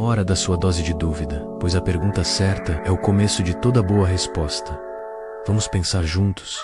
hora da sua dose de dúvida, pois a pergunta certa é o começo de toda boa resposta. Vamos pensar juntos?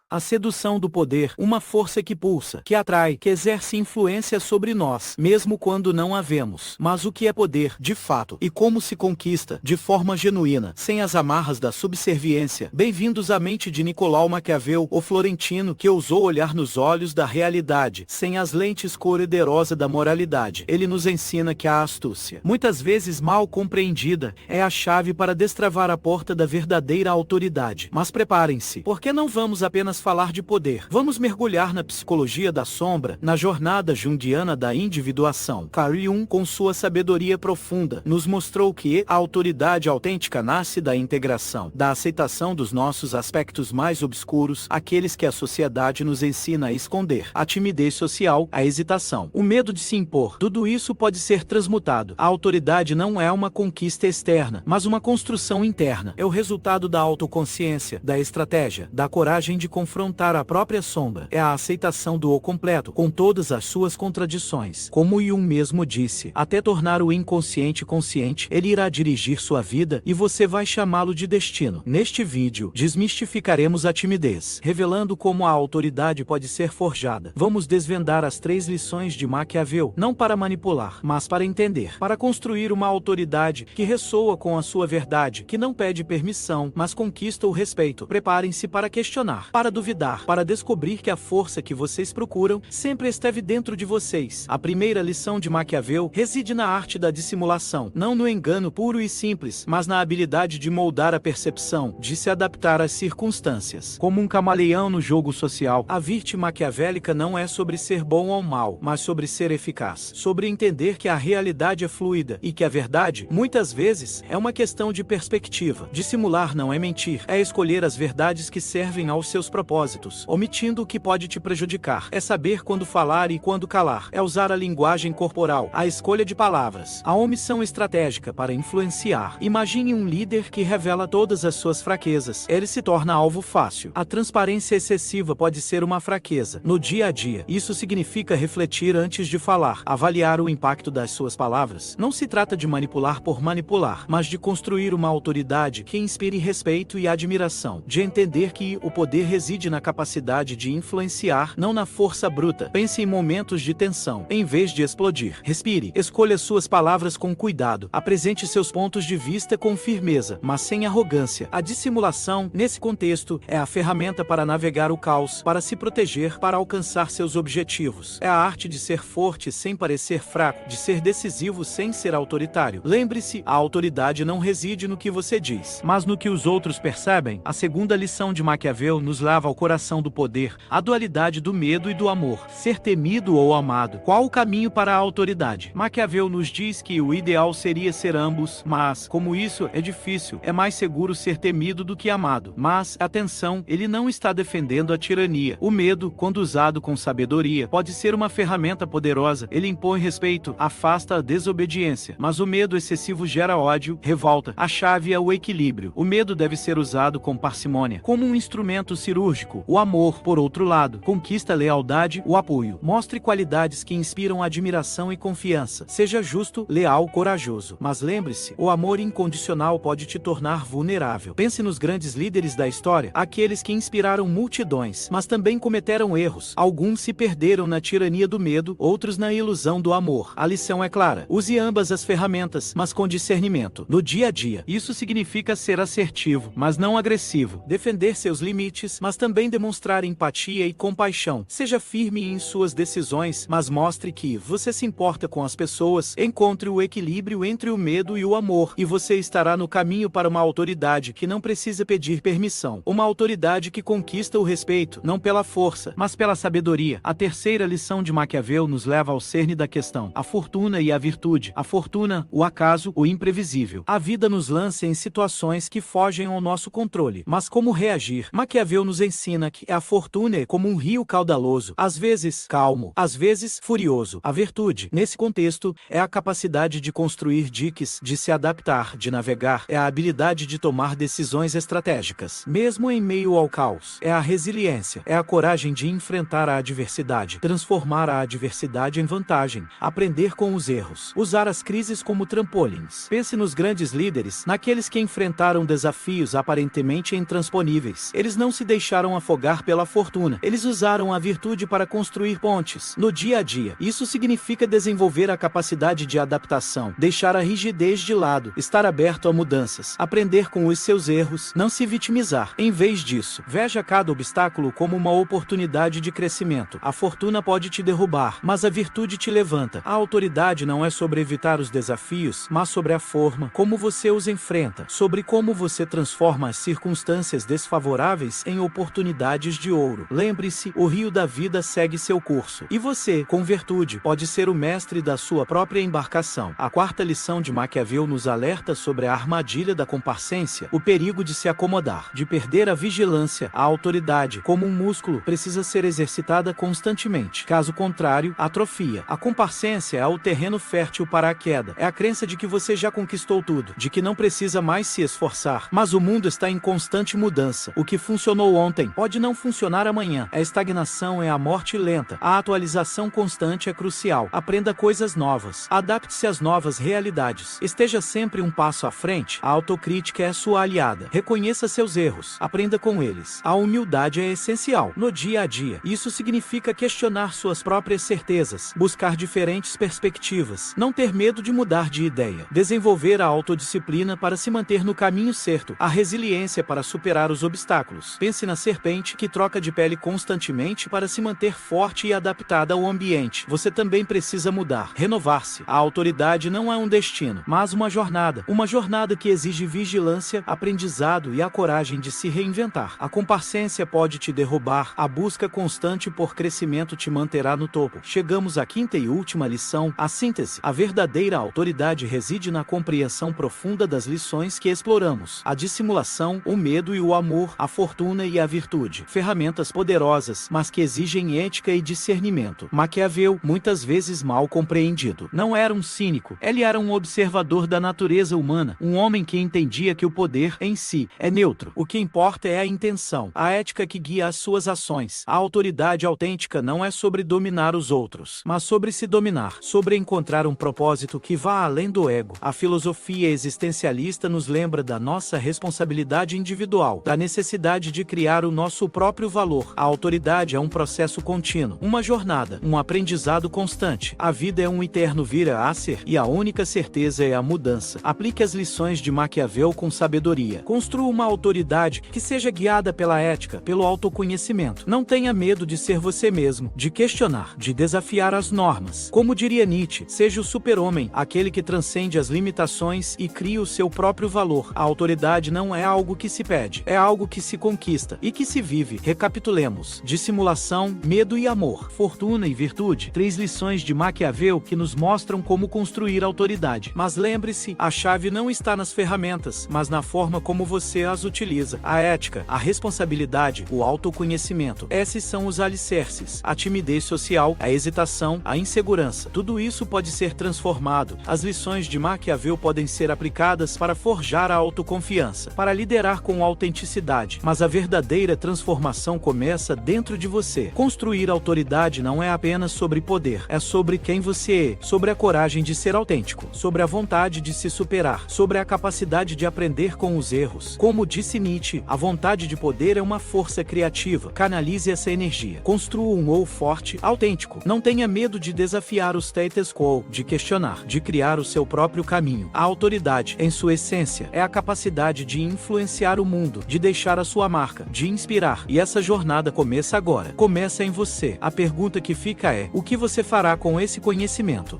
A sedução do poder, uma força que pulsa, que atrai, que exerce influência sobre nós, mesmo quando não a vemos. Mas o que é poder, de fato, e como se conquista, de forma genuína, sem as amarras da subserviência? Bem-vindos à mente de Nicolau Maquiavel, o florentino que ousou olhar nos olhos da realidade, sem as lentes cor-de-rosa da moralidade. Ele nos ensina que a astúcia, muitas vezes mal compreendida, é a chave para destravar a porta da verdadeira autoridade. Mas preparem-se, porque não vamos apenas falar de poder. Vamos mergulhar na psicologia da sombra, na jornada junguiana da individuação. Carl Jung, com sua sabedoria profunda, nos mostrou que a autoridade autêntica nasce da integração, da aceitação dos nossos aspectos mais obscuros, aqueles que a sociedade nos ensina a esconder, a timidez social, a hesitação, o medo de se impor. Tudo isso pode ser transmutado. A autoridade não é uma conquista externa, mas uma construção interna. É o resultado da autoconsciência, da estratégia, da coragem de confrontar a própria sombra. É a aceitação do eu completo, com todas as suas contradições. Como Jung mesmo disse, até tornar o inconsciente consciente, ele irá dirigir sua vida e você vai chamá-lo de destino. Neste vídeo, desmistificaremos a timidez, revelando como a autoridade pode ser forjada. Vamos desvendar as 3 lições de Maquiavel, não para manipular, mas para entender, para construir uma autoridade que ressoa com a sua verdade, que não pede permissão, mas conquista o respeito. Preparem-se para questionar, para duvidar, para descobrir que a força que vocês procuram sempre esteve dentro de vocês. A primeira lição de Maquiavel reside na arte da dissimulação, não no engano puro e simples, mas na habilidade de moldar a percepção, de se adaptar às circunstâncias. Como um camaleão no jogo social, a virtude maquiavélica não é sobre ser bom ou mal, mas sobre ser eficaz, sobre entender que a realidade é fluida e que a verdade, muitas vezes, é uma questão de perspectiva. Dissimular não é mentir, é escolher as verdades que servem aos seus propósitos, omitindo o que pode te prejudicar. É saber quando falar e quando calar. É usar a linguagem corporal, a escolha de palavras, a omissão estratégica para influenciar. Imagine um líder que revela todas as suas fraquezas. Ele se torna alvo fácil. A transparência excessiva pode ser uma fraqueza. No dia a dia, isso significa refletir antes de falar, avaliar o impacto das suas palavras. Não se trata de manipular por manipular, mas de construir uma autoridade que inspire respeito e admiração, de entender que o poder reside na capacidade de influenciar, não na força bruta. Pense em momentos de tensão, em vez de explodir. Respire, escolha suas palavras com cuidado, apresente seus pontos de vista com firmeza, mas sem arrogância. A dissimulação, nesse contexto, é a ferramenta para navegar o caos, para se proteger, para alcançar seus objetivos. É a arte de ser forte sem parecer fraco, de ser decisivo sem ser autoritário. Lembre-se, a autoridade não reside no que você diz, mas no que os outros percebem. A segunda lição de Maquiavel nos leva ao coração do poder, a dualidade do medo e do amor, ser temido ou amado. Qual o caminho para a autoridade? Maquiavel nos diz que o ideal seria ser ambos, mas, como isso é difícil, é mais seguro ser temido do que amado. Mas, atenção, ele não está defendendo a tirania. O medo, quando usado com sabedoria, pode ser uma ferramenta poderosa. Ele impõe respeito, afasta a desobediência, mas o medo excessivo gera ódio, revolta. A chave é o equilíbrio. O medo deve ser usado com parcimônia, como um instrumento cirúrgico. O amor, por outro lado, conquista a lealdade, o apoio. Mostre qualidades que inspiram admiração e confiança. Seja justo, leal, corajoso. Mas lembre-se, o amor incondicional pode te tornar vulnerável. Pense nos grandes líderes da história, aqueles que inspiraram multidões, mas também cometeram erros. Alguns se perderam na tirania do medo, outros na ilusão do amor. A lição é clara. Use ambas as ferramentas, mas com discernimento. No dia a dia, isso significa ser assertivo, mas não agressivo. Defender seus limites, mas também demonstrar empatia e compaixão. Seja firme em suas decisões, mas mostre que você se importa com as pessoas. Encontre o equilíbrio entre o medo e o amor, e você estará no caminho para uma autoridade que não precisa pedir permissão. Uma autoridade que conquista o respeito, não pela força, mas pela sabedoria. A terceira lição de Maquiavel nos leva ao cerne da questão: a fortuna e a virtude. A fortuna, o acaso, o imprevisível. A vida nos lança em situações que fogem ao nosso controle. Mas como reagir? Maquiavel nos ensina ensina que a fortuna é como um rio caudaloso, às vezes calmo, às vezes furioso. A virtude, nesse contexto, é a capacidade de construir diques, de se adaptar, de navegar, é a habilidade de tomar decisões estratégicas, mesmo em meio ao caos. É a resiliência, é a coragem de enfrentar a adversidade, transformar a adversidade em vantagem, aprender com os erros, usar as crises como trampolins. Pense nos grandes líderes, naqueles que enfrentaram desafios aparentemente intransponíveis. Eles não se deixaram afogar pela fortuna, eles usaram a virtude para construir pontes. No dia a dia, isso significa desenvolver a capacidade de adaptação, deixar a rigidez de lado, estar aberto a mudanças, aprender com os seus erros, não se vitimizar. Em vez disso, veja cada obstáculo como uma oportunidade de crescimento. A fortuna pode te derrubar, mas a virtude te levanta. A autoridade não é sobre evitar os desafios, mas sobre a forma como você os enfrenta, sobre como você transforma as circunstâncias desfavoráveis em oportunidades de ouro. Lembre-se, o rio da vida segue seu curso, e você, com virtude, pode ser o mestre da sua própria embarcação. A quarta lição de Maquiavel nos alerta sobre a armadilha da complacência, o perigo de se acomodar, de perder a vigilância. A autoridade, como um músculo, precisa ser exercitada constantemente. Caso contrário, atrofia. A complacência é o terreno fértil para a queda. É a crença de que você já conquistou tudo, de que não precisa mais se esforçar. Mas o mundo está em constante mudança. O que funcionou ontem pode não funcionar amanhã. A estagnação é a morte lenta. A atualização constante é crucial. Aprenda coisas novas. Adapte-se às novas realidades. Esteja sempre um passo à frente. A autocrítica é sua aliada. Reconheça seus erros. Aprenda com eles. A humildade é essencial no dia a dia. Isso significa questionar suas próprias certezas, buscar diferentes perspectivas, não ter medo de mudar de ideia, desenvolver a autodisciplina para se manter no caminho certo, a resiliência para superar os obstáculos. Pense na serpente que troca de pele constantemente para se manter forte e adaptada ao ambiente. Você também precisa mudar, renovar-se. A autoridade não é um destino, mas uma jornada que exige vigilância, aprendizado e a coragem de se reinventar. A complacência pode te derrubar, a busca constante por crescimento te manterá no topo. Chegamos à quinta e última lição, a síntese. A verdadeira autoridade reside na compreensão profunda das lições que exploramos. A dissimulação, o medo e o amor, a fortuna e a virtude. Ferramentas poderosas, mas que exigem ética e discernimento. Maquiavel, muitas vezes mal compreendido, não era um cínico. Ele era um observador da natureza humana, um homem que entendia que o poder, em si, é neutro. O que importa é a intenção, a ética que guia as suas ações. A autoridade autêntica não é sobre dominar os outros, mas sobre se dominar, sobre encontrar um propósito que vá além do ego. A filosofia existencialista nos lembra da nossa responsabilidade individual, da necessidade de criar o nosso próprio valor. A autoridade é um processo contínuo, uma jornada, um aprendizado constante. A vida é um eterno vir a ser, e a única certeza é a mudança. Aplique as lições de Maquiavel com sabedoria. Construa uma autoridade que seja guiada pela ética, pelo autoconhecimento. Não tenha medo de ser você mesmo, de questionar, de desafiar as normas. Como diria Nietzsche, seja o super-homem, aquele que transcende as limitações e cria o seu próprio valor. A autoridade não é algo que se pede, é algo que se conquista e que se vive. Recapitulemos: dissimulação, medo e amor, fortuna e virtude. 3 lições de Maquiavel que nos mostram como construir autoridade. Mas lembre-se, a chave não está nas ferramentas, mas na forma como você as utiliza. A ética, a responsabilidade, o autoconhecimento. Esses são os alicerces. A timidez social, a hesitação, a insegurança. Tudo isso pode ser transformado. As lições de Maquiavel podem ser aplicadas para forjar a autoconfiança, para liderar com autenticidade. Mas a verdadeira transformação começa dentro de você. Construir autoridade não é apenas sobre poder, é sobre quem você é, sobre a coragem de ser autêntico, sobre a vontade de se superar, sobre a capacidade de aprender com os erros. Como disse Nietzsche, a vontade de poder é uma força criativa. Canalize essa energia. Construa um eu forte, autêntico. Não tenha medo de desafiar o status quo, de questionar, de criar o seu próprio caminho. A autoridade, em sua essência, é a capacidade de influenciar o mundo, de deixar a sua marca, de inspirar. E essa jornada começa agora. Começa em você. A pergunta que fica é: o que você fará com esse conhecimento?